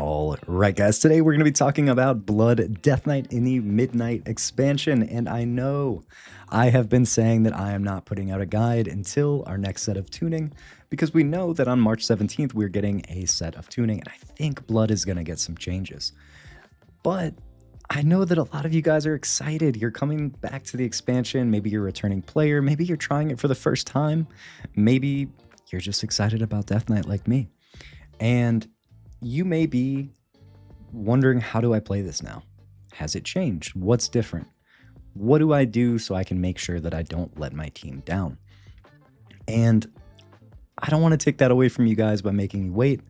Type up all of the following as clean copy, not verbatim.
All right, guys, today we're going to be talking about Blood Death Knight in the Midnight expansion. And I know I have been saying that I am not putting out a guide until our next set of tuning, because we know that on March 17th, we're getting a set of tuning, and I think Blood is going to get some changes. But I know that a lot of you guys are excited. You're coming back to the expansion. Maybe you're a returning player. Maybe you're trying it for the first time. Maybe you're just excited about Death Knight like me. And you may be wondering, how do I play this now? Has it changed? What's different? What do I do so I can make sure that I don't let my team down? And I don't want to take that away from you guys by making you wait.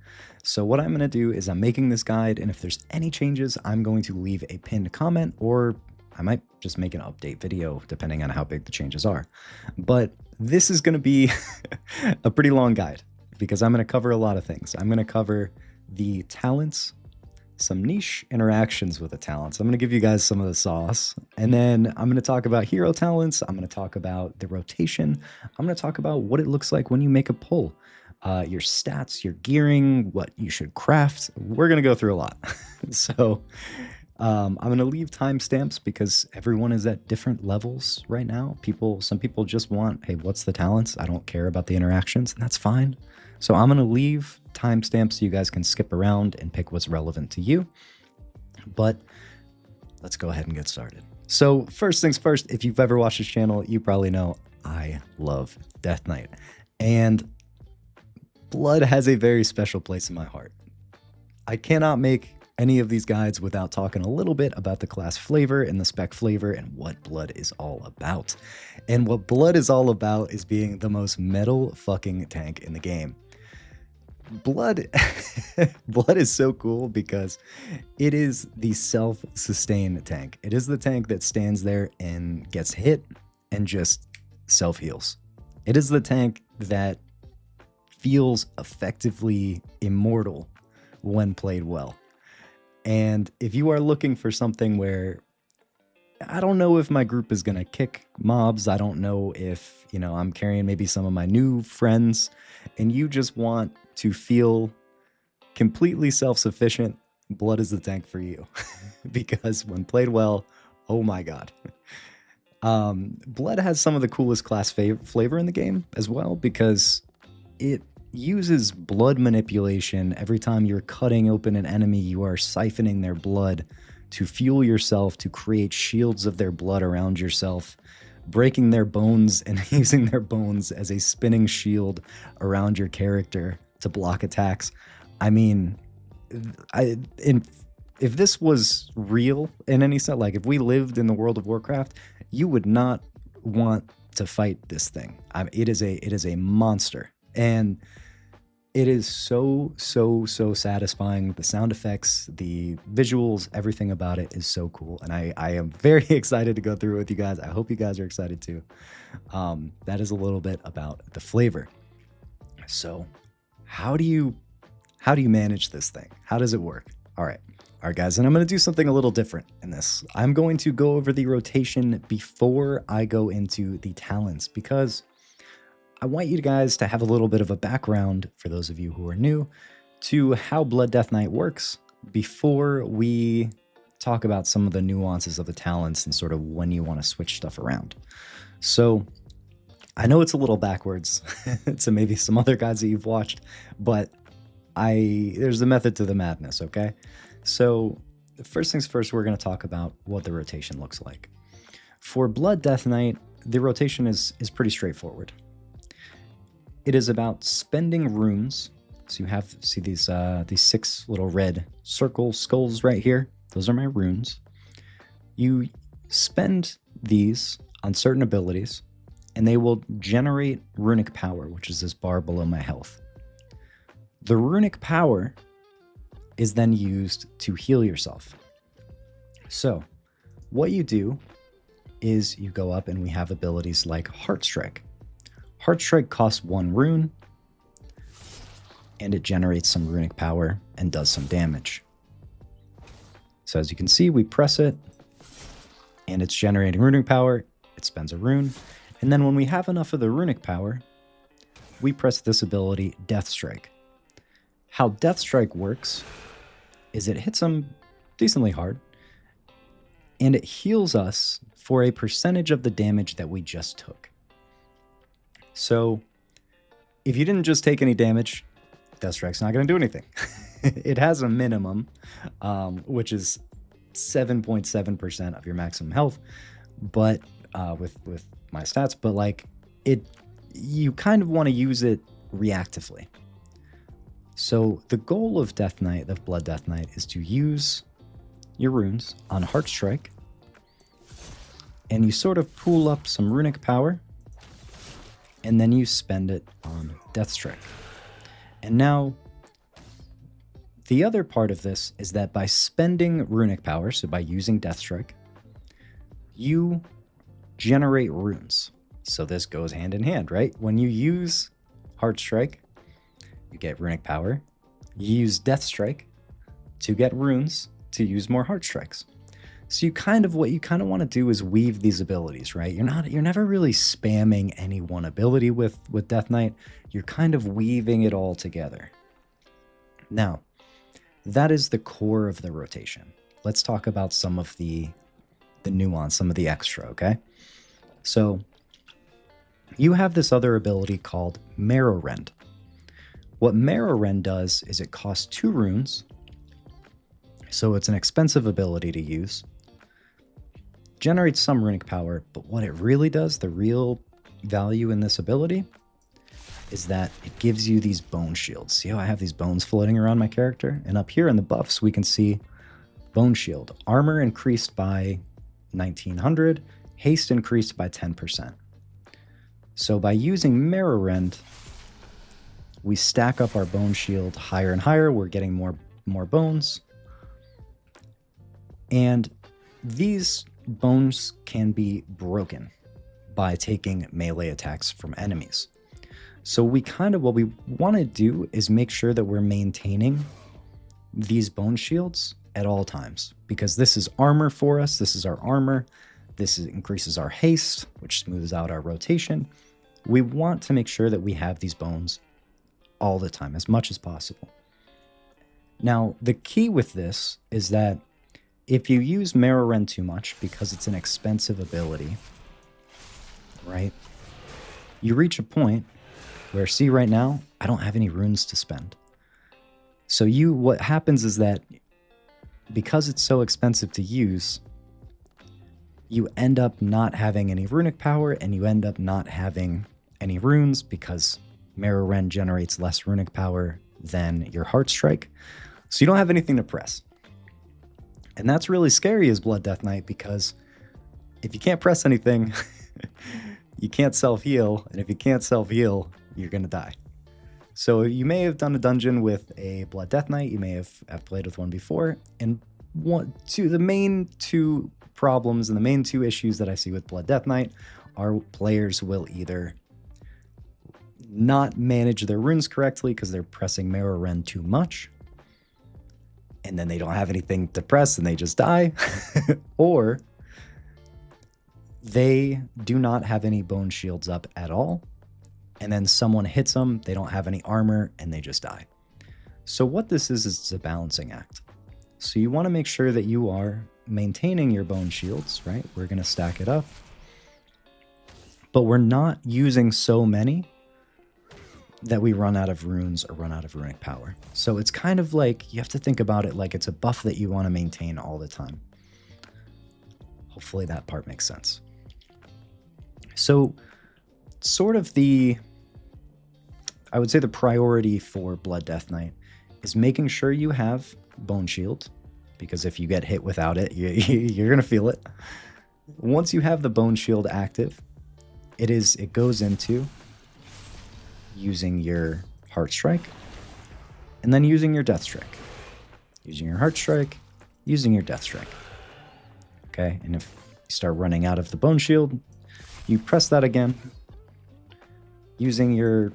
So what I'm going to do is I'm making this guide, and if there's any changes, I'm going to leave a pinned comment, or I might just make an update video depending on how big the changes are. But this is going to be a pretty long guide because I'm going to cover a lot of things. I'm going to cover the talents, some niche interactions with the talents. I'm going to give you guys some of the sauce, and then I'm going to talk about hero talents. I'm going to talk about the rotation. I'm going to talk about what it looks like when you make a pull, your stats, your gearing, what you should craft. We're going to go through a lot. So I'm going to leave timestamps because everyone is at different levels right now. Some people just want, hey, what's the talents? I don't care about the interactions, and that's fine. So I'm going to leave timestamps so you guys can skip around and pick what's relevant to you. But let's go ahead and get started. So first things first, if you've ever watched this channel, you probably know I love Death Knight. And Blood has a very special place in my heart. I cannot make any of these guides without talking a little bit about the class flavor and the spec flavor and what Blood is all about. And what Blood is all about is being the most metal fucking tank in the game. Blood is so cool because it is the self-sustain tank. It is the tank that stands there and gets hit and just self-heals. It is the tank that feels effectively immortal when played well. And if you are looking for something where I don't know if my group is going to kick mobs, I don't know if, I'm carrying maybe some of my new friends, and you just want to feel completely self-sufficient, Blood is the tank for you. Because when played well, oh my god. Blood has some of the coolest class flavor in the game as well, because it uses blood manipulation. Every time you're cutting open an enemy, you are siphoning their blood to fuel yourself, to create shields of their blood around yourself, breaking their bones and using their bones as a spinning shield around your character to block attacks. I mean, if this was real in any sense, like if we lived in the World of Warcraft, you would not want to fight this thing. It is a monster, and it is so satisfying. The sound effects, the visuals, everything about it is so cool. And I am very excited to go through it with you guys. I hope you guys are excited too. That is a little bit about the flavor. So how do you manage this thing? How does it work? All right, guys. And I'm going to do something a little different in this. I'm going to go over the rotation before I go into the talents, because I want you guys to have a little bit of a background, for those of you who are new, to how Blood Death Knight works before we talk about some of the nuances of the talents and sort of when you want to switch stuff around. So I know it's a little backwards to maybe some other guides that you've watched, but there's a method to the madness, okay? So first things first, we're going to talk about what the rotation looks like. For Blood Death Knight, the rotation is pretty straightforward. It is about spending runes. So you see these 6 little red circle skulls right here. Those are my runes. You spend these on certain abilities, and they will generate runic power, which is this bar below my health. The runic power is then used to heal yourself. So what you do is you go up, and we have abilities like Heart Strike. Heart Strike costs 1 rune, and it generates some runic power and does some damage. So as you can see, we press it, and it's generating runic power. It spends a rune, and then when we have enough of the runic power, we press this ability, Death Strike. How Death Strike works is it hits them decently hard, and it heals us for a percentage of the damage that we just took. So if you didn't just take any damage, Deathstrike's not going to do anything. It has a minimum, which is 7.7% of your maximum health, but with my stats, but like you kind of want to use it reactively. So the goal of Death Knight, of Blood Death Knight, is to use your runes on Heartstrike, and you sort of pool up some runic power, and then you spend it on Deathstrike. And now, the other part of this is that by spending runic power, so by using Deathstrike, you generate runes. So this goes hand in hand, right? When you use Heartstrike, you get runic power. You use Deathstrike to get runes to use more Heartstrikes. So what you kind of want to do is weave these abilities, right? You're never really spamming any one ability with Death Knight. You're kind of weaving it all together. Now, that is the core of the rotation. Let's talk about some of the nuance, some of the extra, okay? So you have this other ability called Marrow Rend. What Marrow Rend does is it costs 2 runes, so it's an expensive ability to use. Generates some runic power, but what it really does, the real value in this ability, is that it gives you these bone shields. See how I have these bones floating around my character? And up here in the buffs, we can see bone shield. Armor increased by 1900, haste increased by 10%. So by using Marrow Rend, we stack up our bone shield higher and higher. We're getting more bones. And these bones can be broken by taking melee attacks from enemies. So what we want to do is make sure that we're maintaining these bone shields at all times, because this is armor for us. This is our armor. Increases our haste, which smooths out our rotation. We want to make sure that we have these bones all the time, as much as possible. Now, the key with this is that if you use Marrow Rend too much, because it's an expensive ability, right? You reach a point where, see right now, I don't have any runes to spend. So what happens is that because it's so expensive to use, you end up not having any runic power, and you end up not having any runes because Marrow Rend generates less runic power than your Heartstrike. So you don't have anything to press. And that's really scary as Blood Death Knight, because if you can't press anything, you can't self-heal. And if you can't self-heal, you're going to die. So you may have done a dungeon with a Blood Death Knight. You may have played with one before. And the main 2 problems and the main 2 issues that I see with Blood Death Knight are players will either not manage their runes correctly because they're pressing Marrow Rend too much, and then they don't have anything to press and they just die, or they do not have any bone shields up at all, and then someone hits them, they don't have any armor, and they just die. So what this is it's a balancing act. So you want to make sure that you are maintaining your bone shields, right? We're going to stack it up, but we're not using so many that we run out of runes or run out of runic power. So it's kind of like, you have to think about it like it's a buff that you want to maintain all the time. Hopefully that part makes sense. So sort of I would say the priority for Blood Death Knight is making sure you have bone shield, because if you get hit without it, you're going to feel it. Once you have the bone shield active, it goes into using your Heartstrike, and then using your Deathstrike. Using your Heartstrike, using your Deathstrike. Okay, and if you start running out of the bone shield, you press that again, using your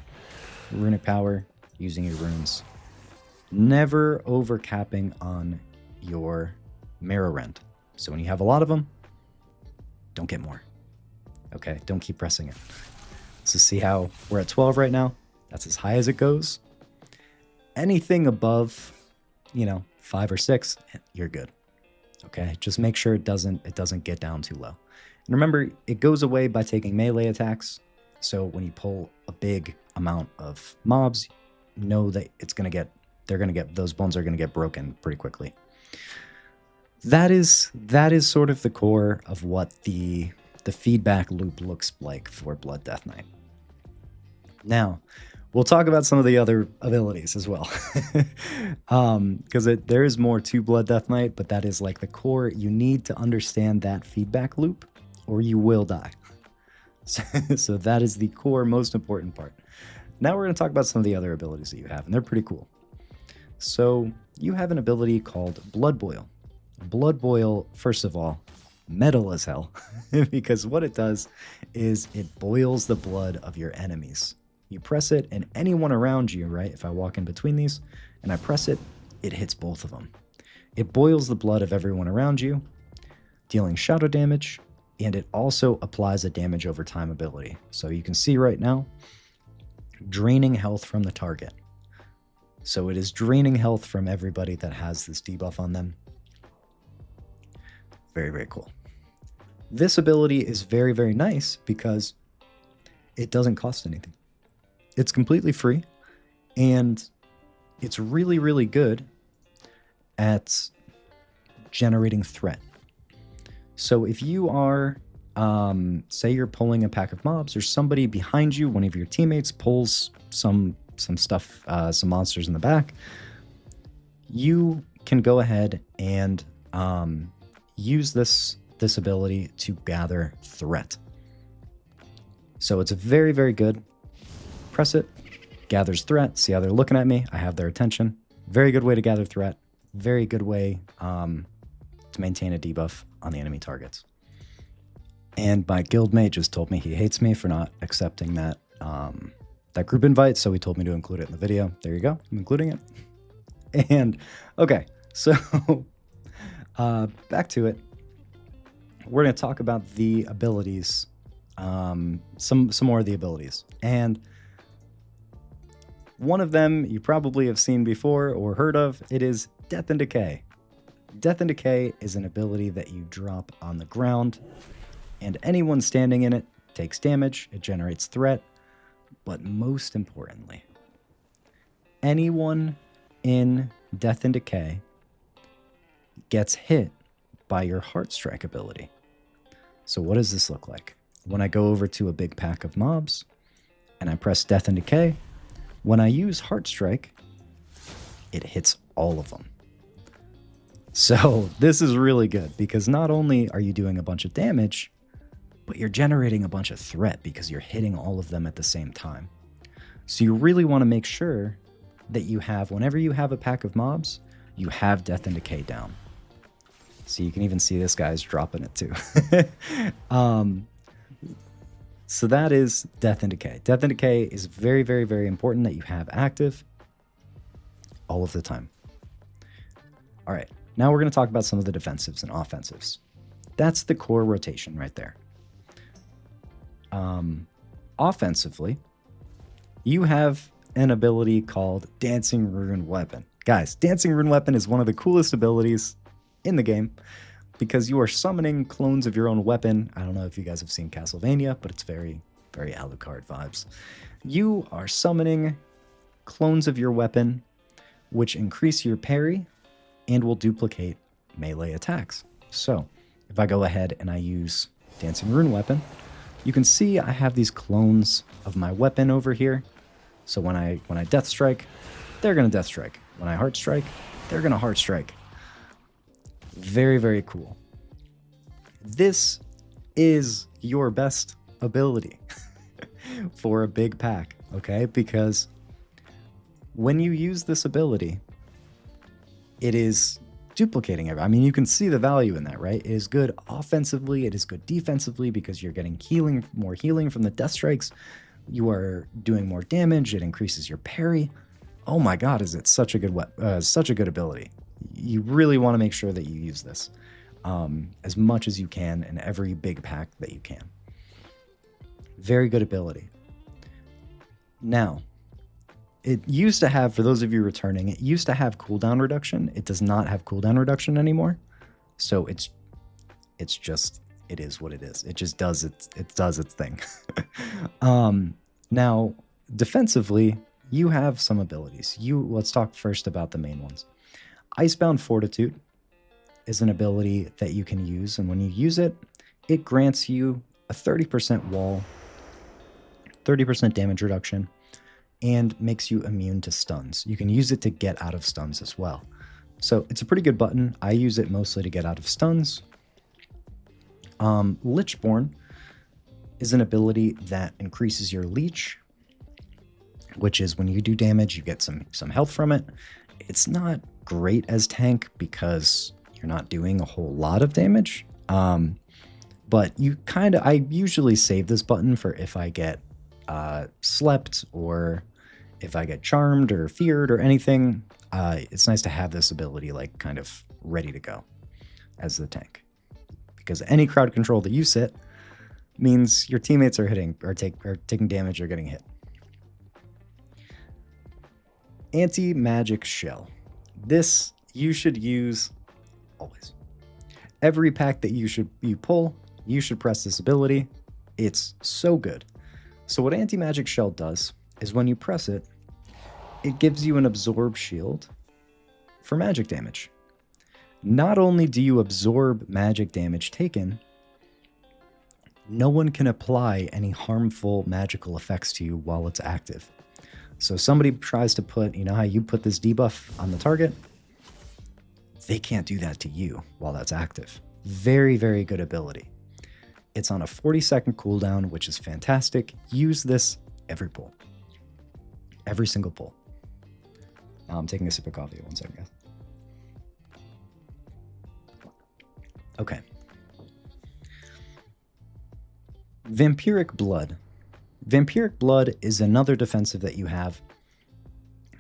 runic power, using your runes. Never overcapping on your Marrow Rend. So when you have a lot of them, don't get more. Okay, don't keep pressing it. So see how we're at 12 right now? That's as high as it goes. Anything above you know, 5 or 6, you're good. Okay, just make sure it doesn't get down too low. And remember, it goes away by taking melee attacks. So when you pull a big amount of mobs, know that those bones are gonna get broken pretty quickly. That is sort of the core of what the feedback loop looks like for Blood Death Knight. Now, we'll talk about some of the other abilities as well, because there is more to Blood Death Knight, but that is like the core. You need to understand that feedback loop, or you will die. So that is the core, most important part. Now we're going to talk about some of the other abilities that you have, and they're pretty cool. So you have an ability called Blood Boil. Blood Boil, first of all, metal as hell, because what it does is it boils the blood of your enemies. You press it, and anyone around you, right? If I walk in between these and I press it, it hits both of them. It boils the blood of everyone around you, dealing shadow damage, and it also applies a damage over time ability. So you can see right now, draining health from the target. So it is draining health from everybody that has this debuff on them. Very, very cool. This ability is very, very nice because it doesn't cost anything. It's completely free, and it's really, really good at generating threat. So if you are, say you're pulling a pack of mobs, or somebody behind you, one of your teammates pulls some stuff, some monsters in the back, you can go ahead and use this ability to gather threat. So it's very, very good. Press it, gathers threat. See how they're looking at me? I have their attention. Very good way to gather threat. Very good way to maintain a debuff on the enemy targets. And my guildmate just told me he hates me for not accepting that group invite, so he told me to include it in the video. There you go. I'm including it. And okay, so back to it. We're going to talk about the abilities, some more of the abilities. And one of them you probably have seen before or heard of. It is Death and Decay. Death and Decay is an ability that you drop on the ground, and anyone standing in it takes damage. It generates threat, but most importantly, anyone in Death and Decay gets hit by your Heart Strike ability. So what does this look like? When I go over to a big pack of mobs and I press Death and Decay, when I use Heart Strike, it hits all of them. So this is really good because not only are you doing a bunch of damage, but you're generating a bunch of threat because you're hitting all of them at the same time. So you really want to make sure that you have, whenever you have a pack of mobs, you have Death and Decay down. So you can even see this guy's dropping it too. So that is Death and Decay. Death and Decay is very, very, very important that you have active all of the time. All right, now we're going to talk about some of the defensives and offensives. That's the core rotation right there. Offensively, you have an ability called Dancing Rune Weapon. Guys, Dancing Rune Weapon is one of the coolest abilities in the game because you are summoning clones of your own weapon. I don't know if you guys have seen Castlevania, but it's very, very Alucard vibes. You are summoning clones of your weapon, which increase your parry and will duplicate melee attacks. So if I go ahead and I use Dancing Rune Weapon, you can see I have these clones of my weapon over here. So when I Death Strike, they're going to Death Strike. When I Heart Strike, they're going to Heart Strike. Very, very cool. This is your best ability for a big pack, okay? Because when you use this ability, it is duplicating it. I mean, you can see the value in that, right? It is good offensively. It is good defensively because you're getting more healing from the Death Strikes. You are doing more damage. It increases your parry. Oh my God, is it such a good ability? You really want to make sure that you use this as much as you can in every big pack that you can. Very good ability. Now, it used to have, for those of you returning, it used to have cooldown reduction. It does not have cooldown reduction anymore. So it's just, it is what it is. It just does its thing. Now, defensively, you have some abilities. Let's talk first about the main ones. Icebound Fortitude is an ability that you can use, and when you use it, it grants you a 30% wall, 30% damage reduction, and makes you immune to stuns. You can use it to get out of stuns as well. So it's a pretty good button. I use it mostly to get out of stuns. Lichborn is an ability that increases your leech, which is when you do damage, you get some health from it. It's not great as tank because you're not doing a whole lot of damage. But I usually save this button for if I get slept, or if I get charmed or feared or anything. It's nice to have this ability like kind of ready to go as the tank, because any crowd control that you sit means your teammates are hitting or taking damage or getting hit. Anti-magic shell. This you should use always. Every pack that you pull, you should press this ability. It's so good. So what anti-magic shell does is when you press it, it gives you an absorb shield for magic damage. Not only do you absorb magic damage taken, no one can apply any harmful magical effects to you while it's active. So somebody tries to put, you know how you put this debuff on the target? They can't do that to you while that's active. Very, very good ability. It's on a 40-second cooldown, which is fantastic. Use this every pull. Every single pull. I'm taking a sip of coffee. 1 second, guys. Okay. Vampiric Blood. Vampiric Blood is another defensive that you have.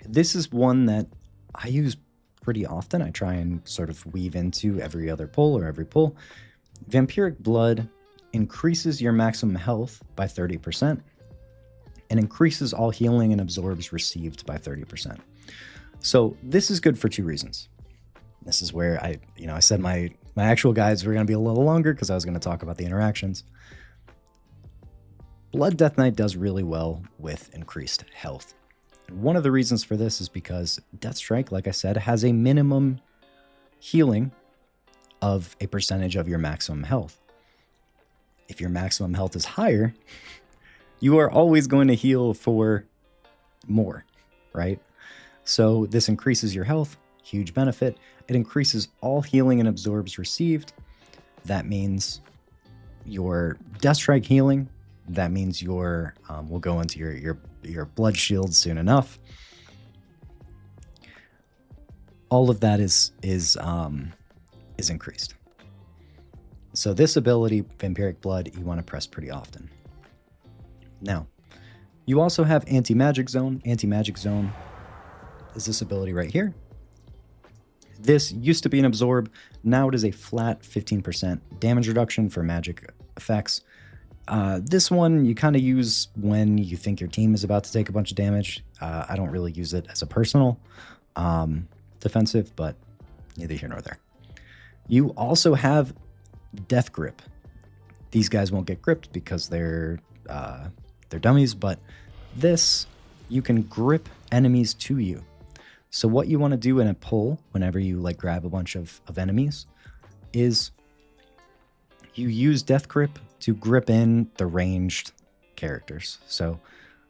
This is one that I use pretty often. I try and sort of weave into every other pull or every pull. Vampiric Blood increases your maximum health by 30% and increases all healing and absorbs received by 30%. So this is good for 2 reasons. This is where I said my actual guides were going to be a little longer because I was going to talk about the interactions. Blood Death Knight does really well with increased health. And one of the reasons for this is because Death Strike, like I said, has a minimum healing of a percentage of your maximum health. If your maximum health is higher, you are always going to heal for more, right? So this increases your health, huge benefit. It increases all healing and absorbs received. That means your Death Strike healing. That means your we'll go into your blood shield soon enough. All of that is increased. So this ability, Vampiric Blood, you want to press pretty often. Now, you also have Anti-Magic Zone. Anti-Magic Zone is this ability right here. This used to be an absorb. Now it is a flat 15% damage reduction for magic effects. This one you kind of use when you think your team is about to take a bunch of damage. I don't really use it as a personal defensive, but neither here nor there. You also have Death Grip. These guys won't get gripped because they're dummies, but this, you can grip enemies to you. So what you want to do in a pull, whenever you like grab a bunch of enemies, is you use Death Grip to grip in the ranged characters. So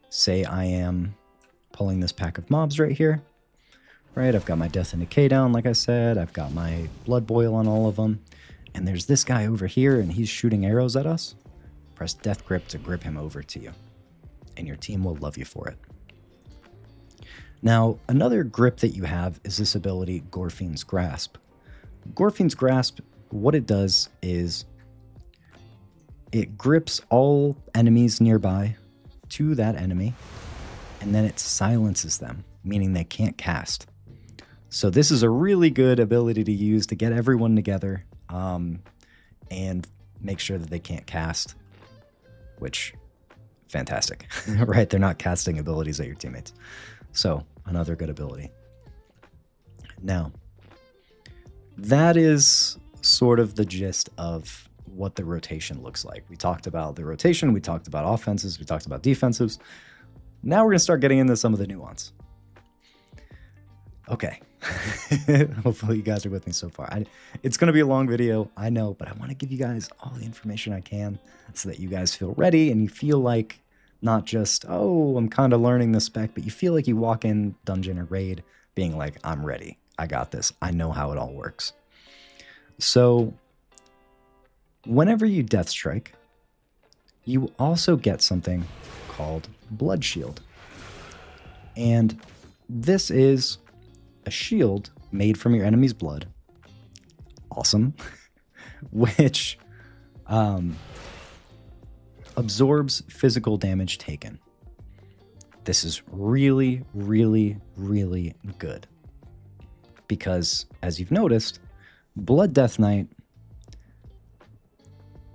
say I am pulling this pack of mobs right here, right? I've got my Death and Decay down, like I said. I've got my Blood Boil on all of them. And there's this guy over here, and he's shooting arrows at us. Press Death Grip to grip him over to you, and your team will love you for it. Now, another grip that you have is this ability, Gorfine's Grasp. Gorfine's Grasp, what it does is it grips all enemies nearby to that enemy, and then it silences them, meaning they can't cast. So this is a really good ability to use to get everyone together and make sure that they can't cast, which, fantastic, right? They're not casting abilities at your teammates. So, another good ability. Now, that is sort of the gist of what the rotation looks like. We talked about the rotation, we talked about offenses, we talked about defensives. Now we're going to start getting into some of the nuance. Okay. Hopefully you guys are with me so far. It's going to be a long video, I know, but I want to give you guys all the information I can so that you guys feel ready and you feel like not just, oh, I'm kind of learning the spec, but you feel like you walk in dungeon or raid being like, I'm ready. I got this. I know how it all works. So whenever you Death Strike, you also get something called Blood Shield. And this is a shield made from your enemy's blood. Awesome. Which absorbs physical damage taken. This is really, really, really good. Because, as you've noticed, Blood Death Knight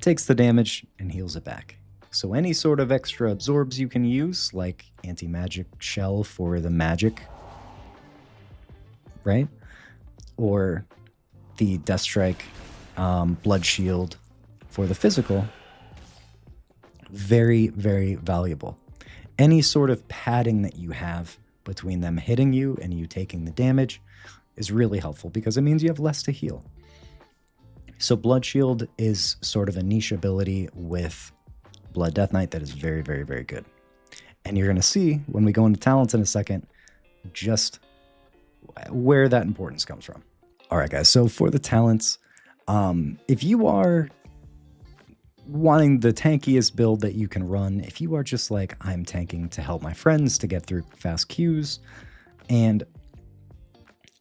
takes the damage and heals it back. So any sort of extra absorbs you can use, like anti-magic shell for the magic, right? Or the Death Strike blood shield for the physical, very, very valuable. Any sort of padding that you have between them hitting you and you taking the damage is really helpful because it means you have less to heal. So Blood Shield is sort of a niche ability with Blood Death Knight that is very, very, very good. And you're going to see when we go into talents in a second, just where that importance comes from. All right, guys. So for the talents, if you are wanting the tankiest build that you can run, if you are just like, I'm tanking to help my friends to get through fast queues, and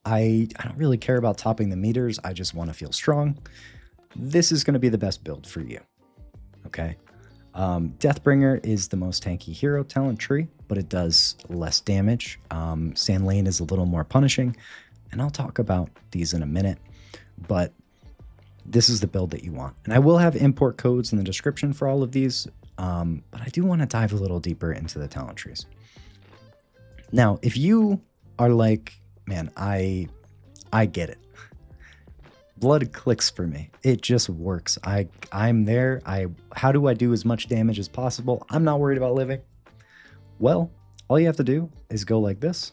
I don't really care about topping the meters, I just want to feel strong, this is going to be the best build for you. Okay. Deathbringer is the most tanky hero talent tree, but it does less damage. Sand Lane is a little more punishing, and I'll talk about these in a minute, but this is the build that you want. And I will have import codes in the description for all of these, but I do want to dive a little deeper into the talent trees. Now, if you are like, man, I get it. Blood clicks for me. It just works. I'm there. How do I do as much damage as possible? I'm not worried about living. Well, all you have to do is go like this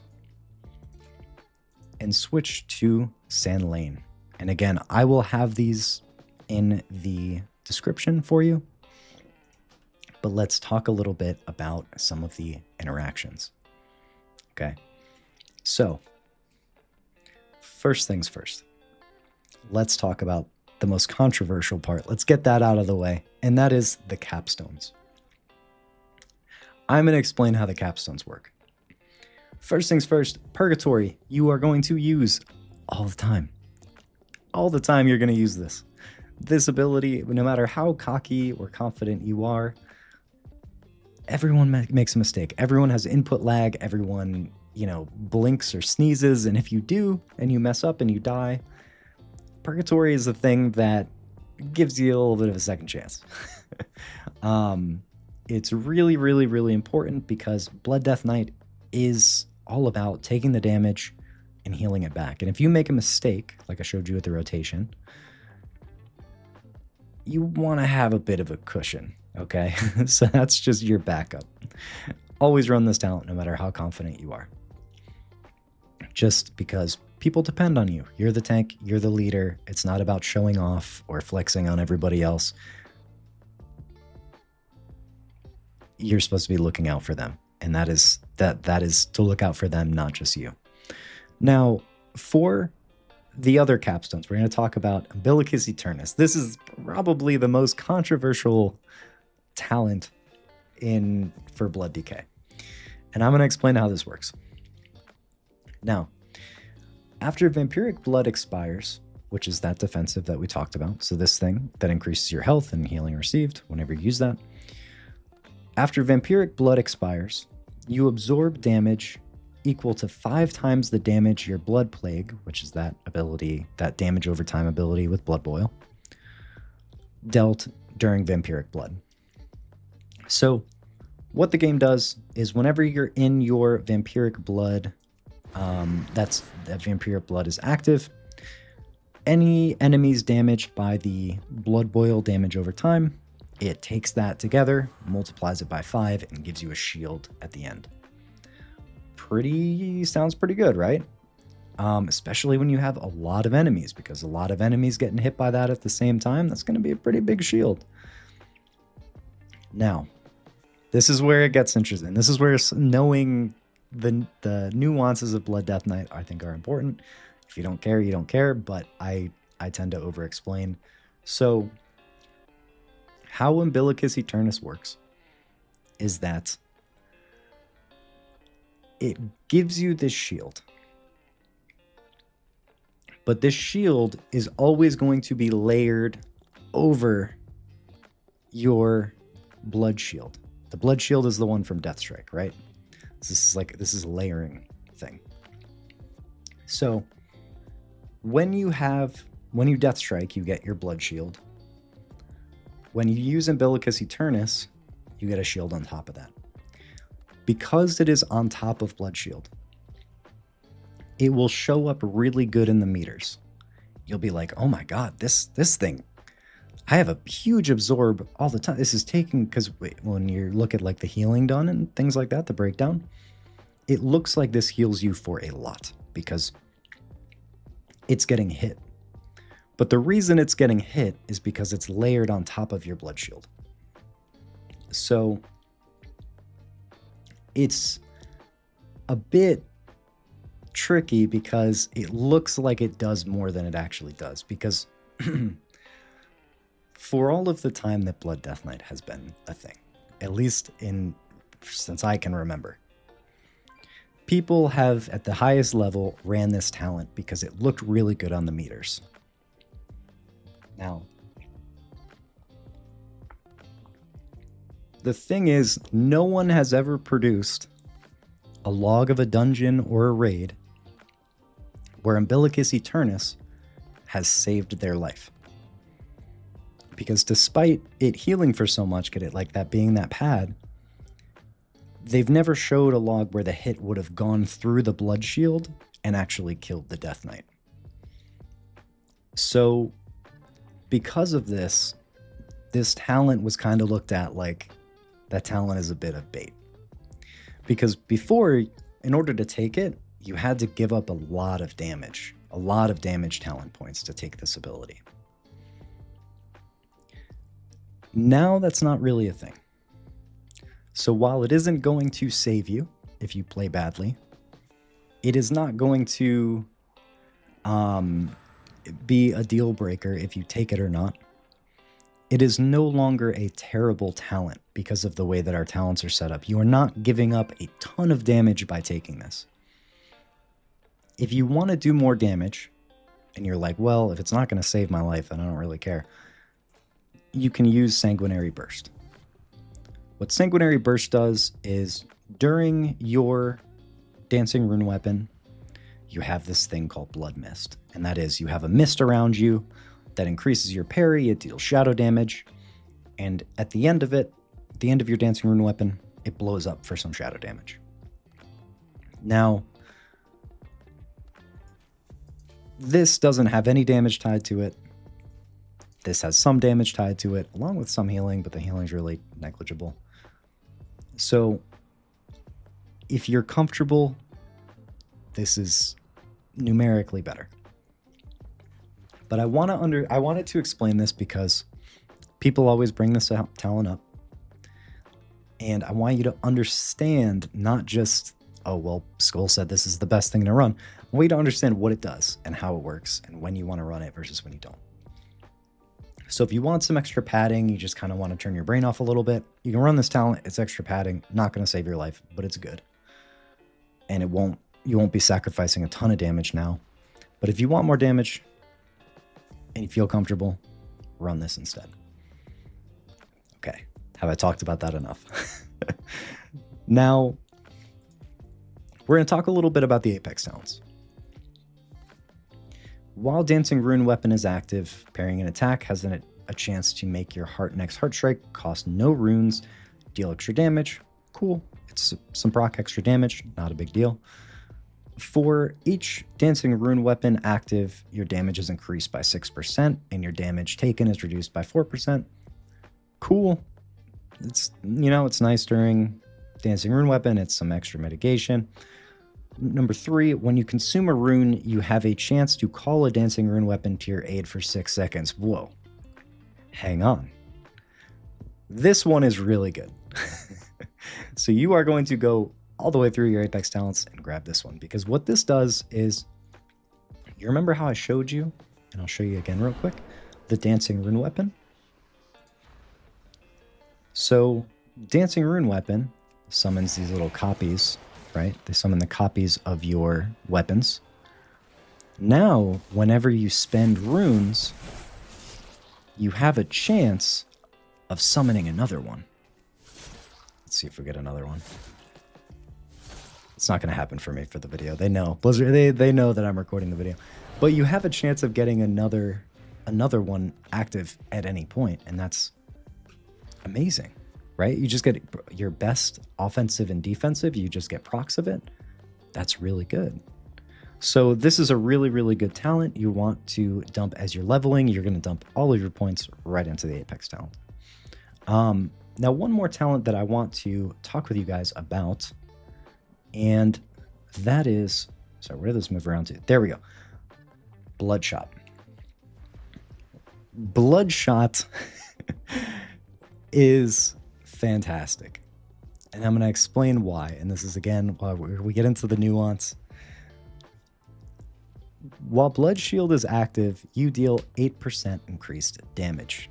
and switch to Sand Lane. And again, I will have these in the description for you. But let's talk a little bit about some of the interactions. Okay. So, first things first. Let's talk about the most controversial part. Let's get that out of the way, and that is the capstones. I'm going to explain how the capstones work. First things first, Purgatory, you are going to use all the time. All the time you're going to use this. This ability, no matter how cocky or confident you are, everyone makes a mistake. Everyone has input lag. Everyone, blinks or sneezes, and if you do, and you mess up and you die, Purgatory is a thing that gives you a little bit of a second chance. It's really, really, really important because Blood Death Knight is all about taking the damage and healing it back. And if you make a mistake, like I showed you with the rotation, you want to have a bit of a cushion, okay? So that's just your backup. Always run this talent no matter how confident you are. Just because people depend on you. You're the tank, you're the leader. It's not about showing off or flexing on everybody else. You're supposed to be looking out for them. And that is to look out for them, not just you. Now, for the other capstones, we're going to talk about Umbilicus Eternus. This is probably the most controversial talent for Blood DK. And I'm going to explain how this works. Now, after Vampiric Blood expires, which is that defensive that we talked about, so this thing that increases your health and healing received whenever you use that. After Vampiric Blood expires, you absorb damage equal to 5 times the damage your Blood Plague, which is that ability, that damage over time ability with Blood Boil, dealt during Vampiric Blood. So What the game does is whenever you're in your vampiric blood, that vampiric blood is active, any enemies damaged by the blood boil damage over time, it takes that together, multiplies it by 5, and gives you a shield at the end. Sounds pretty good, right? Especially when you have a lot of enemies, because a lot of enemies getting hit by that at the same time, that's going to be a pretty big shield. Now, this is where it gets interesting. This is where knowing the nuances of Blood Death Knight, I think, are important. If you don't care, you don't care, but I tend to over-explain. So, how Umbilicus Eternus works is that it gives you this shield. But this shield is always going to be layered over your blood shield. The blood shield is the one from Deathstrike, right? This is a layering thing. So when you Deathstrike, you get your blood shield. When you use Umbilicus Eternus, you get a shield on top of that. Because it is on top of blood shield, it will show up really good in the meters. You'll be like, oh my god, this thing, I have a huge absorb all the time. This is taking, because when you look at like the healing done and things like that, the breakdown, it looks like this heals you for a lot because it's getting hit. But the reason it's getting hit is because it's layered on top of your blood shield. So it's a bit tricky because it looks like it does more than it actually does, because for all of the time that Blood Death Knight has been a thing, at least since I can remember, people have at the highest level ran this talent because it looked really good on the meters. Now, the thing is, no one has ever produced a log of a dungeon or a raid where Umbilicus Eternus has saved their life. Because despite it healing for so much, get it, like that being that pad, they've never showed a log where the hit would have gone through the blood shield and actually killed the Death Knight. So, because of this talent was kind of looked at like that talent is a bit of bait. Because before, in order to take it, you had to give up a lot of damage talent points to take this ability. Now that's not really a thing. So while it isn't going to save you if you play badly, it is not going to be a deal breaker if you take it or not. It is no longer a terrible talent because of the way that our talents are set up. You are not giving up a ton of damage by taking this. If you want to do more damage, and you're like, well, if it's not going to save my life, then I don't really care, you can use Sanguinary Burst. What Sanguinary Burst does is, during your Dancing Rune weapon, you have this thing called Blood Mist. And that is, you have a mist around you that increases your parry, it deals shadow damage, and at the end of it, at the end of your Dancing Rune weapon, it blows up for some shadow damage. Now, this doesn't have any damage tied to it. This has some damage tied to it, along with some healing, but the healing's really negligible. So, if you're comfortable, this is numerically better. But I wanted to explain this because people always bring this talent up. And I want you to understand, not just, oh, well, Skull said this is the best thing to run. I want you to understand what it does and how it works and when you want to run it versus when you don't. So if you want some extra padding, you just kind of want to turn your brain off a little bit, you can run this talent. It's extra padding, not going to save your life, but it's good. And you won't be sacrificing a ton of damage now. But if you want more damage and you feel comfortable, run this instead. Okay, have I talked about that enough? Now, we're going to talk a little bit about the Apex talents. While Dancing Rune weapon is active, parrying an attack has a chance to make your next heart strike cost no runes, deal extra damage, cool. It's some proc extra damage, not a big deal. For each Dancing Rune weapon active, your damage is increased by 6% and your damage taken is reduced by 4%. Cool. It's, you know, it's nice during Dancing Rune weapon. It's some extra mitigation. Number 3, when you consume a rune, you have a chance to call a Dancing Rune weapon to your aid for 6 seconds. Whoa. Hang on. This one is really good. So you are going to go all the way through your Apex talents and grab this one, because what this does is, you remember how I showed you, and I'll show you again real quick, the Dancing Rune weapon? So Dancing Rune weapon summons these little copies, right? They summon the copies of your weapons. Now, whenever you spend runes, you have a chance of summoning another one. Let's see if we get another one. It's not going to happen for me for the video. They know. Blizzard, they know that I'm recording the video. But you have a chance of getting another one active at any point, and that's amazing, right? You just get your best offensive and defensive. You just get procs of it. That's really good. So this is a really, really good talent you want to dump as you're leveling. You're going to dump all of your points right into the Apex talent. Now, one more talent that I want to talk with you guys about, and that is, sorry, where did this move around to? There we go. Bloodshot. Bloodshot is fantastic. And I'm going to explain why. And this is, again, why we get into the nuance. While Blood Shield is active, you deal 8% increased damage.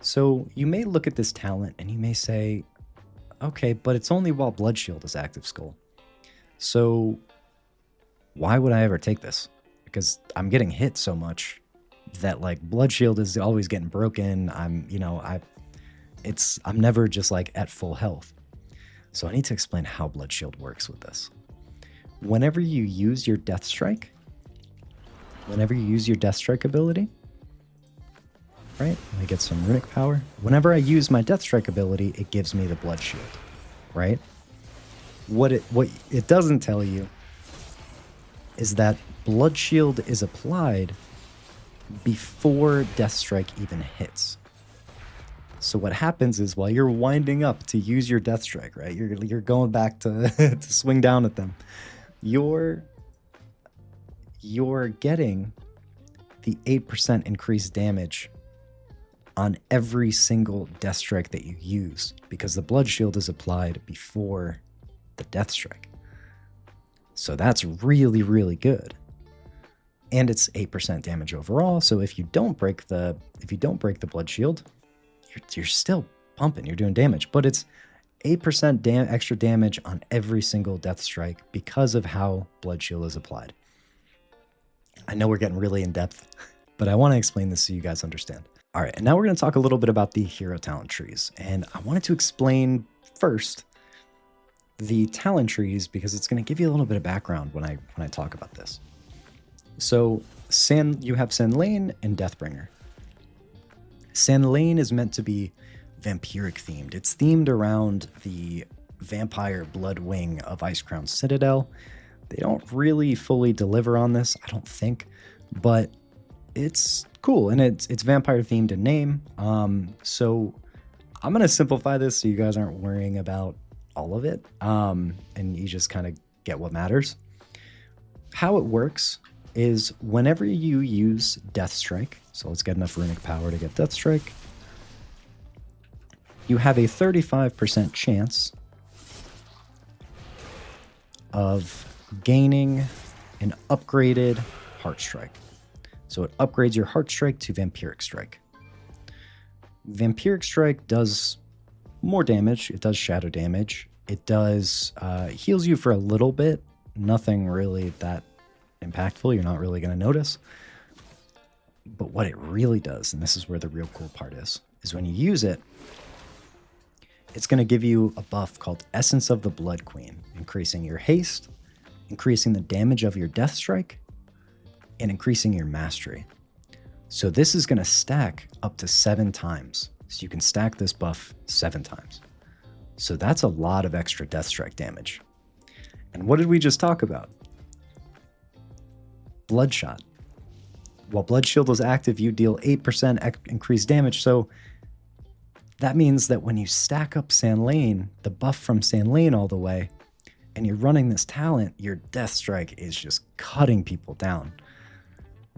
So you may look at this talent and you may say, okay, but it's only while Blood Shield is active, Skull. So why would I ever take this? Because I'm getting hit so much that, like, Blood Shield is always getting broken. I'm never just like at full health. So I need to explain how Blood Shield works with this. Whenever you use your Death Strike ability, right? I get some runic power. Whenever I use my Death Strike ability, it gives me the Blood Shield, right? What it doesn't tell you is that Blood Shield is applied before Death Strike even hits. So what happens is, while you're winding up to use your Death Strike, right? You're going back to to swing down at them. You're getting the 8% increased damage on every single Death Strike that you use, because the Blood Shield is applied before the Death Strike. So that's really, really good. And it's 8% damage overall. So if you don't break the Blood Shield, you're still pumping, you're doing damage, but it's 8% extra damage on every single Death Strike because of how Blood Shield is applied. I know we're getting really in depth, but I want to explain this so you guys understand. All right, and now we're going to talk a little bit about the hero talent trees. And I wanted to explain first the talent trees because it's going to give you a little bit of background when I talk about this. So you have Sand Lane and Deathbringer. Sand Lane is meant to be vampiric themed. It's themed around the vampire blood wing of Icecrown Citadel. They don't really fully deliver on this, I don't think, but it's cool, and it's vampire themed in name. So I'm gonna simplify this so you guys aren't worrying about all of it, and you just kind of get what matters. How it works is, whenever you use Death Strike, so let's get enough runic power to get Death Strike, you have a 35% chance of gaining an upgraded Heart Strike. So it upgrades your Heart Strike to Vampiric Strike. Vampiric Strike does more damage. It does shadow damage. It does heals you for a little bit. Nothing really that impactful. You're not really going to notice. But what it really does, and this is where the real cool part is when you use it, it's going to give you a buff called Essence of the Blood Queen, increasing your haste, increasing the damage of your Death Strike, and increasing your mastery. So this is going to stack up to 7 times. So you can stack this buff 7 times. So that's a lot of extra death strike damage. And what did we just talk about? Bloodshot. While Blood Shield was active, you deal 8% increased damage. So that means that when you stack up Sand Lane, the buff from Sand Lane all the way, and you're running this talent, your Death Strike is just cutting people down.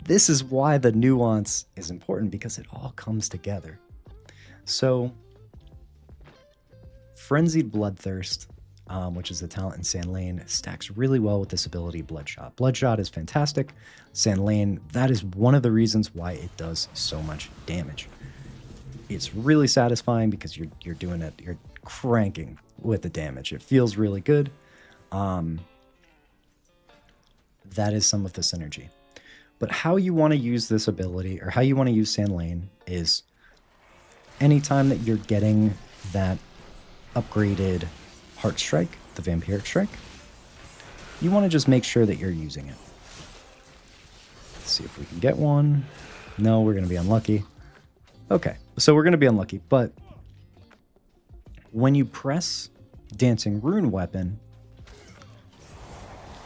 This is why the nuance is important, because it all comes together. So, Frenzied Bloodthirst, which is the talent in Sand Lane, stacks really well with this ability Bloodshot. Bloodshot is fantastic. Sand Lane, that is one of the reasons why it does so much damage. It's really satisfying because you're doing it, you're cranking with the damage. It feels really good. That is some of the synergy. But how you want to use this ability, or how you want to use Sand Lane, is anytime that you're getting that upgraded Heart Strike, the Vampiric Strike, you want to just make sure that you're using it. Let's see if we can get one. No, we're going to be unlucky. Okay, so we're going to be unlucky, but when you press Dancing Rune Weapon,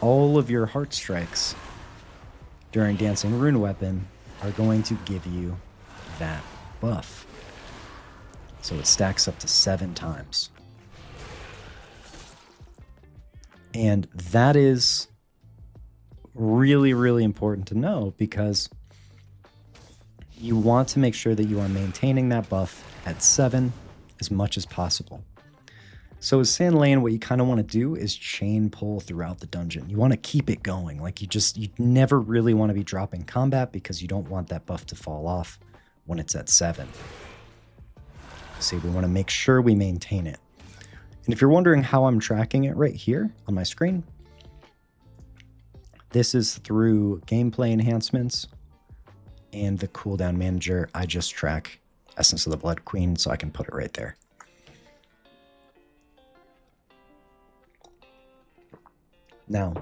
all of your Heart Strikes during Dancing Rune Weapon are going to give you that buff. So it stacks up to 7 times. And that is really, really important to know, because you want to make sure that you are maintaining that buff at 7 as much as possible. So as Sand Lane, what you kind of want to do is chain pull throughout the dungeon. You want to keep it going. Like you never really want to be dropping combat, because you don't want that buff to fall off when it's at 7. See, we want to make sure we maintain it. And if you're wondering how I'm tracking it right here on my screen, this is through gameplay enhancements and the cooldown manager. I just track Essence of the Blood Queen, so I can put it right there. Now,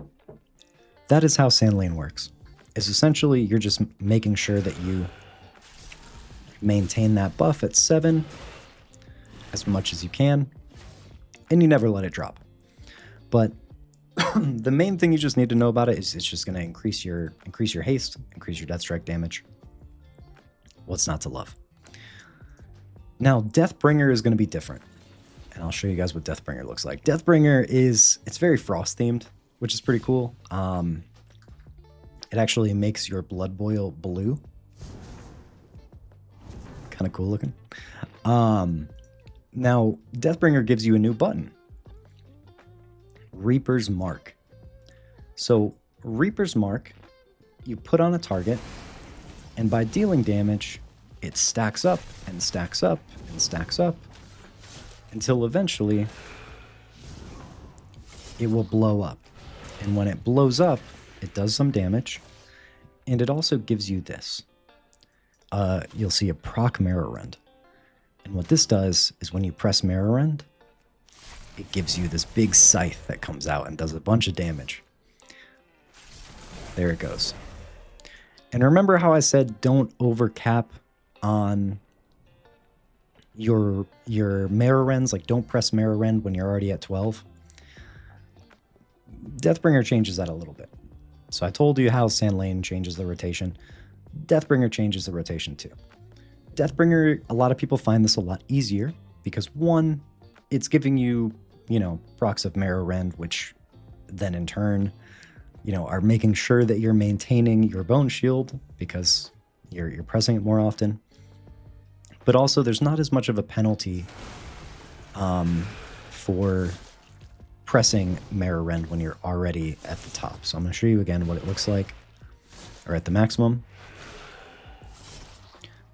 that is how Sand Lane works. Is essentially you're just making sure that you maintain that buff at 7 as much as you can, and you never let it drop. But the main thing you just need to know about it is it's just going to increase your haste, increase your death strike damage. What's not to love? Now, Deathbringer is going to be different, and I'll show you guys what Deathbringer looks like. Deathbringer it's very frost themed, which is pretty cool. It actually makes your blood boil blue. Kind of cool looking. Now, Deathbringer gives you a new button. Reaper's Mark. So, Reaper's Mark, you put on a target, and by dealing damage, it stacks up and stacks up and stacks up until eventually it will blow up. And when it blows up, it does some damage, and it also gives you this. You'll see a proc Mirror Rend. And what this does is when you press Mirror Rend, it gives you this big scythe that comes out and does a bunch of damage. There it goes. And remember how I said don't overcap on your Mirror Rends? Like, don't press Mirror Rend when you're already at 12. Deathbringer changes that a little bit. So I told you how Sand Lane changes the rotation. Deathbringer changes the rotation too. Deathbringer, a lot of people find this a lot easier because, one, it's giving you, procs of Mirror Rend, which then in turn, are making sure that you're maintaining your bone shield because you're pressing it more often. But also, there's not as much of a penalty for pressing Mirror Rend when you're already at the top. So I'm going to show you again what it looks like, or at the maximum.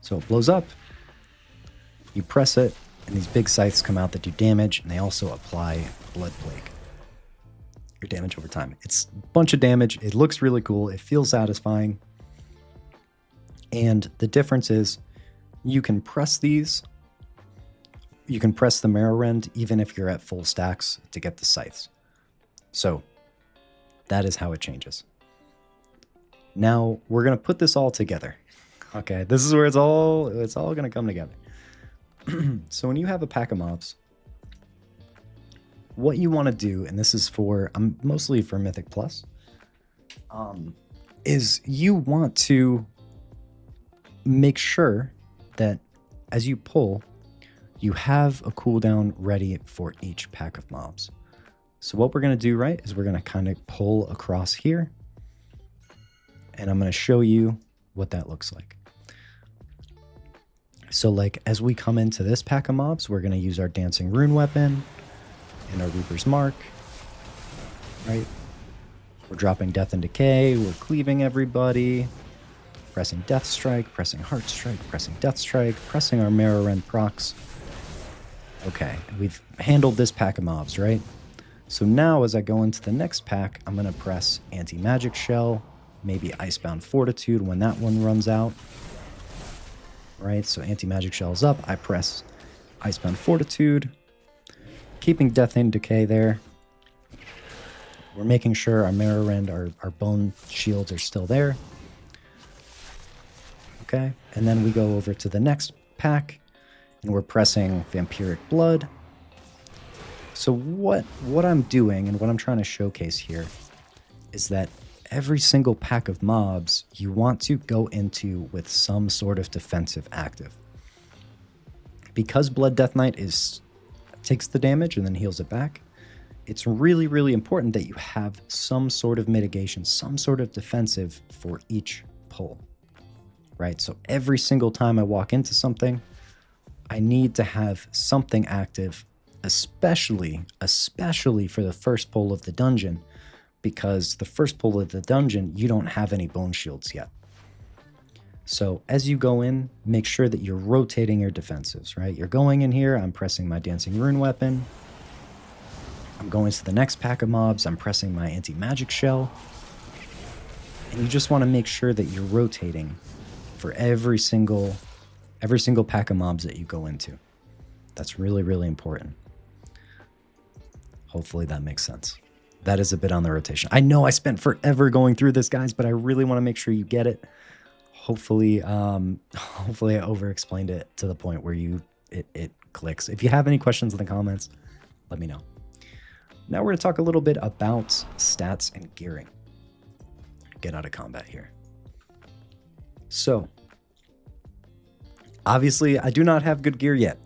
So it blows up, you press it, and these big scythes come out that do damage, and they also apply Blood Plague. Your damage over time. It's a bunch of damage. It looks really cool. It feels satisfying. And the difference is you can press these. You can press the Mirror Rend even if you're at full stacks to get the scythes. So that is how it changes. Now we're going to put this all together. Okay, this is where it's all going to come together. So when you have a pack of mobs, what you want to do, and this is for mostly for Mythic Plus, is you want to make sure that as you pull, you have a cooldown ready for each pack of mobs. So what we're going to do, right, is we're going to kind of pull across here, and I'm going to show you what that looks like. So like as we come into this pack of mobs, we're going to use our Dancing Rune weapon and our Reaper's Mark, right? We're dropping Death and Decay, we're cleaving everybody, pressing Death Strike, pressing Heart Strike, pressing Death Strike, pressing our Mirror Rend procs. Okay, we've handled this pack of mobs, right? So now as I go into the next pack, I'm going to press Anti-Magic Shell, maybe Icebound Fortitude when that one runs out. Right, so Anti-Magic Shell is up, I press Icebound Fortitude, keeping Death and Decay there. We're making sure our Mirror Rend, our Bone Shields are still there. Okay, and then we go over to the next pack, and we're pressing Vampiric Blood. So what I'm doing, and what I'm trying to showcase here, is that every single pack of mobs you want to go into with some sort of defensive active. Because Blood Death Knight takes the damage and then heals it back, it's really, really important that you have some sort of mitigation, some sort of defensive for each pull, right? So every single time I walk into something, I need to have something active, especially for the first pull of the dungeon, because the first pull of the dungeon, you don't have any bone shields yet. So as you go in, make sure that you're rotating your defensives, right? You're going in here, I'm pressing my Dancing Rune weapon. I'm going to the next pack of mobs, I'm pressing my Anti-Magic Shell. And you just want to make sure that you're rotating for every single pack of mobs that you go into. That's really, really important. Hopefully that makes sense. That is a bit on the rotation. I know I spent forever going through this, guys, but I really want to make sure you get it. Hopefully I over-explained it to the point where it clicks. If you have any questions in the comments, let me know. Now we're going to talk a little bit about stats and gearing. Get out of combat here. So, obviously, I do not have good gear yet.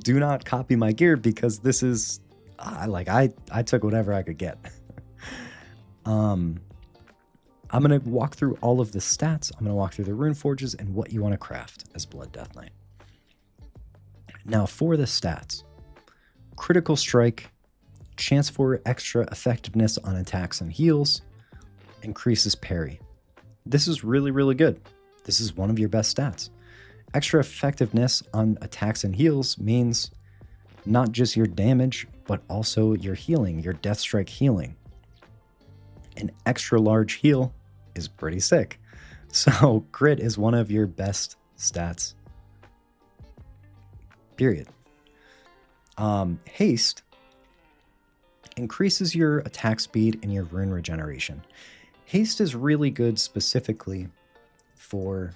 Do not copy my gear because this is... I took whatever I could get. I'm going to walk through all of the stats. I'm going to walk through the rune forges and what you want to craft as Blood Death Knight. Now for the stats. Critical Strike, chance for extra effectiveness on attacks and heals, increases parry. This is really, really good. This is one of your best stats. Extra effectiveness on attacks and heals means not just your damage, but also your healing, your Death Strike healing. An extra large heal is pretty sick. So crit is one of your best stats. Period. Haste increases your attack speed and your rune regeneration. Haste is really good specifically for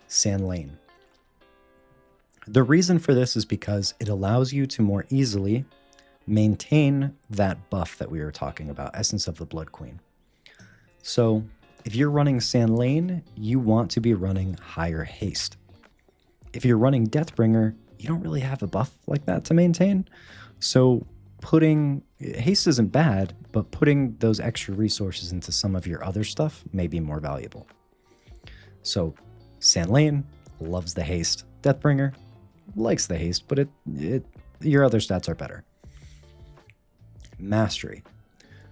Sand Lane. The reason for this is because it allows you to more easily maintain that buff that we were talking about, Essence of the Blood Queen. So if you're running Sand Lane, you want to be running higher haste. If you're running Deathbringer, you don't really have a buff like that to maintain. So putting haste isn't bad, but putting those extra resources into some of your other stuff may be more valuable. So Sand Lane loves the haste. Deathbringer likes the haste, but your other stats are better. Mastery.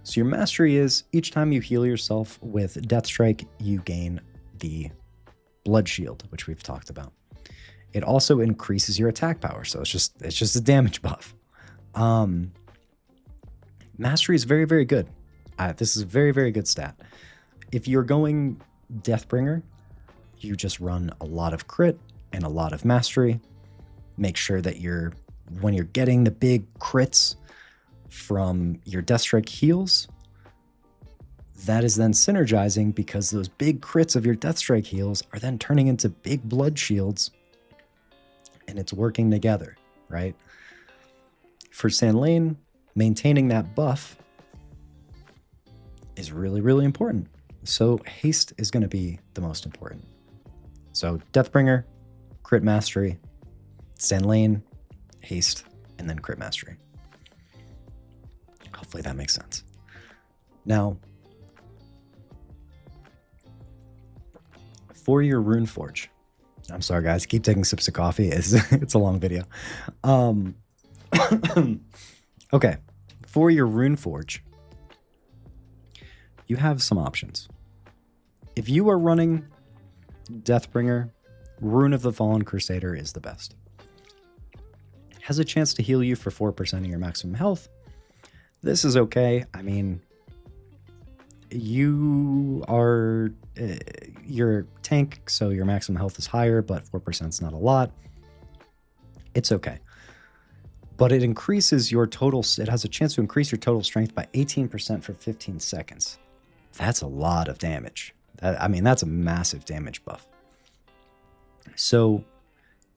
So your mastery is each time you heal yourself with Death Strike, you gain the Blood Shield, which we've talked about. It also increases your attack power, so it's just a damage buff. Mastery is very, very good. This is a very, very good stat. If you're going Deathbringer, you just run a lot of crit and a lot of mastery. Make sure that when you're getting the big crits from your Death Strike heals, that is then synergizing because those big crits of your Death Strike heals are then turning into big blood shields, and it's working together, right? For Sand Lane, maintaining that buff is really, really important. So haste is going to be the most important. So Deathbringer, crit mastery, Sand Lane, haste, and then crit mastery. Hopefully that makes sense. Now, for your Rune Forge, I'm sorry guys, keep taking sips of coffee. It's a long video. Okay, for your Rune Forge, you have some options. If you are running Deathbringer, Rune of the Fallen Crusader is the best. Has a chance to heal you for 4% of your maximum health. This is okay. I mean, you are you're a tank, so your maximum health is higher, but 4% is not a lot. It's okay. But it increases your total, it has a chance to increase your total strength by 18% for 15 seconds. That's a lot of damage. I mean, that's a massive damage buff. So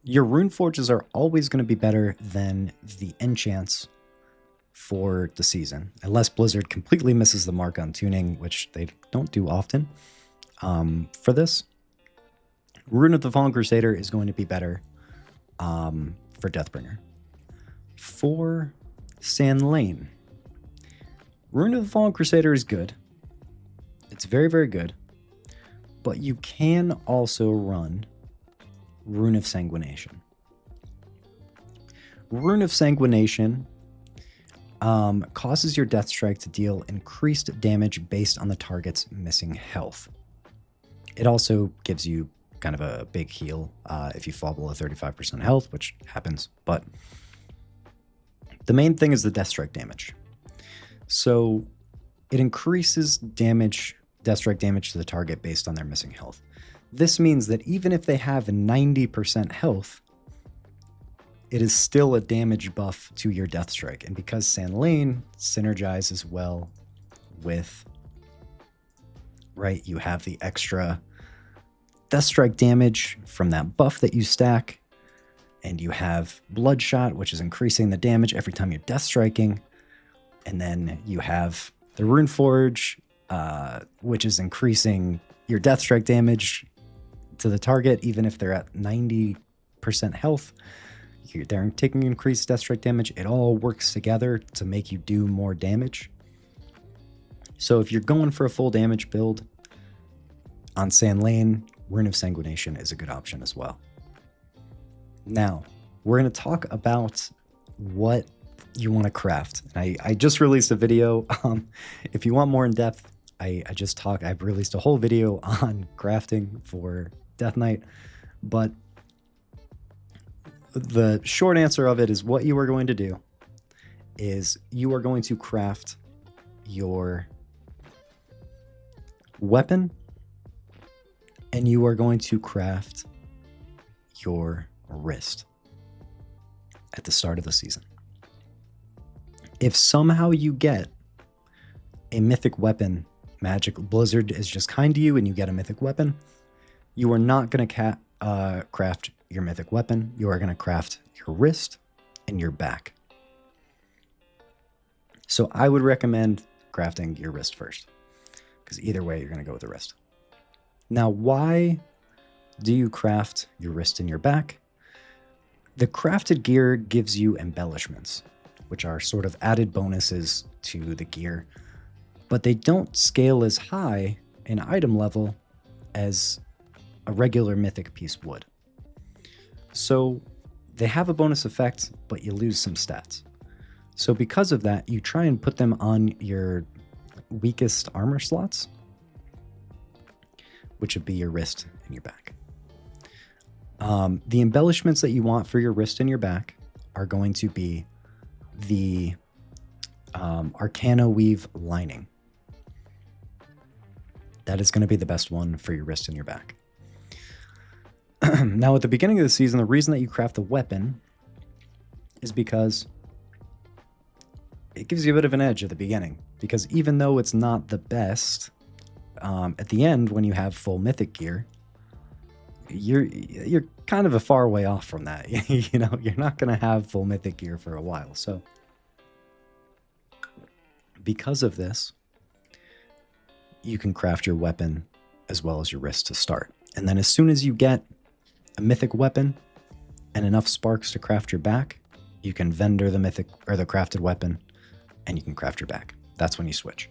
your Rune Forges are always going to be better than the enchants for the season, unless Blizzard completely misses the mark on tuning, which they don't do often. For this, Rune of the Fallen Crusader is going to be better for Deathbringer. For Sand Lane, Rune of the Fallen Crusader is good. It's very, very good. But you can also run Rune of Sanguination. Rune of Sanguination causes your Death Strike to deal increased damage based on the target's missing health. It also gives you kind of a big heal if you fall below 35% health, which happens, but the main thing is the Death Strike damage. So it increases damage, Death Strike damage to the target based on their missing health. This means that even if they have 90% health, it is still a damage buff to your Death Strike. And because Sand Lane synergizes well with, right, you have the extra Death Strike damage from that buff that you stack, and you have Bloodshot, which is increasing the damage every time you're Death Striking, and then you have the Rune Forge, which is increasing your Death Strike damage to the target, even if they're at 90% health. They're taking increased Death Strike damage. It all works together to make you do more damage. So if you're going for a full damage build on Sand Lane, Rune of Sanguination is a good option as well. Now, we're going to talk about what you want to craft. And I just released a video. If you want more in depth, I've released a whole video on crafting for Death Knight, but the short answer of it is what you are going to do is you are going to craft your weapon and you are going to craft your wrist at the start of the season. If somehow you get a mythic weapon, Magic Blizzard is just kind to you and you get a mythic weapon, you are not going to craft your mythic weapon. You are going to craft your wrist and your back. So I would recommend crafting your wrist first, because either way you're going to go with the wrist. Now, why do you craft your wrist and your back? The crafted gear gives you embellishments, which are sort of added bonuses to the gear, but they don't scale as high in item level as a regular mythic piece would. So they have a bonus effect, but you lose some stats. So because of that, you try and put them on your weakest armor slots, which would be your wrist and your back. The embellishments that you want for your wrist and your back are going to be the Arcana Weave lining. That is going to be the best one for your wrist and your back. Now, at the beginning of the season, the reason that you craft the weapon is because it gives you a bit of an edge at the beginning. Because even though it's not the best, at the end, when you have full mythic gear, you're kind of a far way off from that. You know, you're not going to have full mythic gear for a while. So Because of this, you can craft your weapon as well as your wrist to start. And then as soon as you get a mythic weapon and enough sparks to craft your back, you can vendor the mythic or the crafted weapon and you can craft your back. That's when you switch.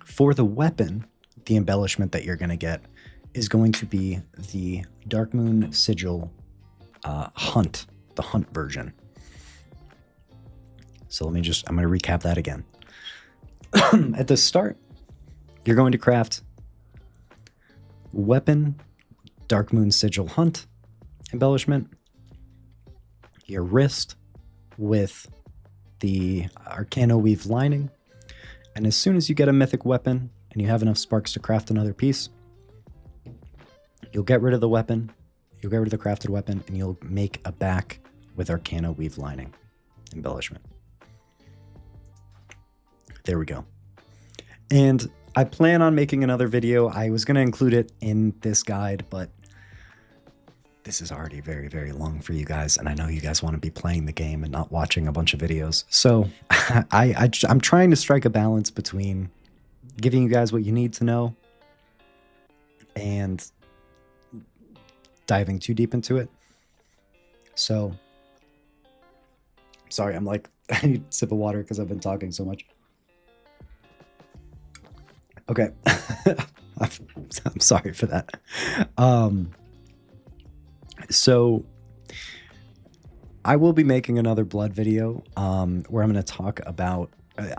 For the weapon, the embellishment that you're going to get is going to be the Darkmoon Sigil Hunt, the Hunt version. So I'm going to recap that again. At the start, you're going to craft weapon, Darkmoon Sigil Hunt embellishment, your wrist with the Arcano Weave lining, and as soon as you get a mythic weapon and you have enough sparks to craft another piece, you'll get rid of the weapon, you'll get rid of the crafted weapon, and you'll make a back with Arcano Weave lining embellishment. There we go. And I plan on making another video. I was going to include it in this guide, but this is already very, very long for you guys. And I know you guys want to be playing the game and not watching a bunch of videos. So I'm trying to strike a balance between giving you guys what you need to know and diving too deep into it. So, sorry, I'm like, I need a sip of water because I've been talking so much. Okay. I'm sorry for that. So I will be making another blood video where I'm going to talk about,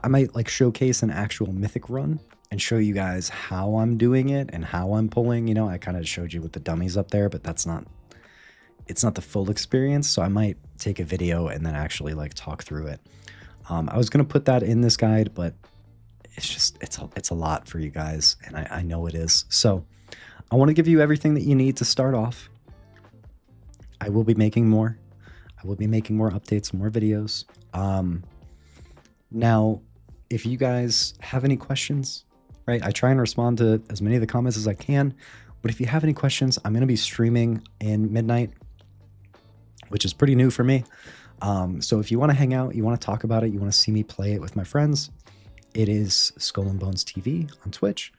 I might like showcase an actual mythic run and show you guys how I'm doing it and how I'm pulling. You know, I kind of showed you with the dummies up there, but it's not the full experience. So I might take a video and then actually like talk through it. I was going to put that in this guide, but it's a lot for you guys, and I know it is. So I want to give you everything that you need to start off. I will be making more. I will be making more updates, more videos. Now, if you guys have any questions, right? I try and respond to as many of the comments as I can, but if you have any questions, I'm going to be streaming in midnight, which is pretty new for me. So if you want to hang out, you want to talk about it, you want to see me play it with my friends, it is Skull and Bones TV on Twitch.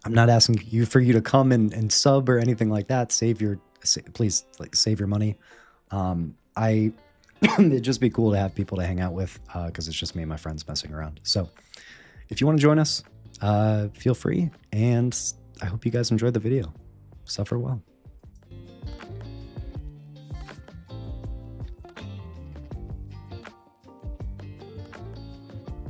I'm not asking you for you to come and sub or anything like that. Please save your money. It'd just be cool to have people to hang out with because it's just me and my friends messing around. So if you want to join us, feel free. And I hope you guys enjoyed the video. Suffer well.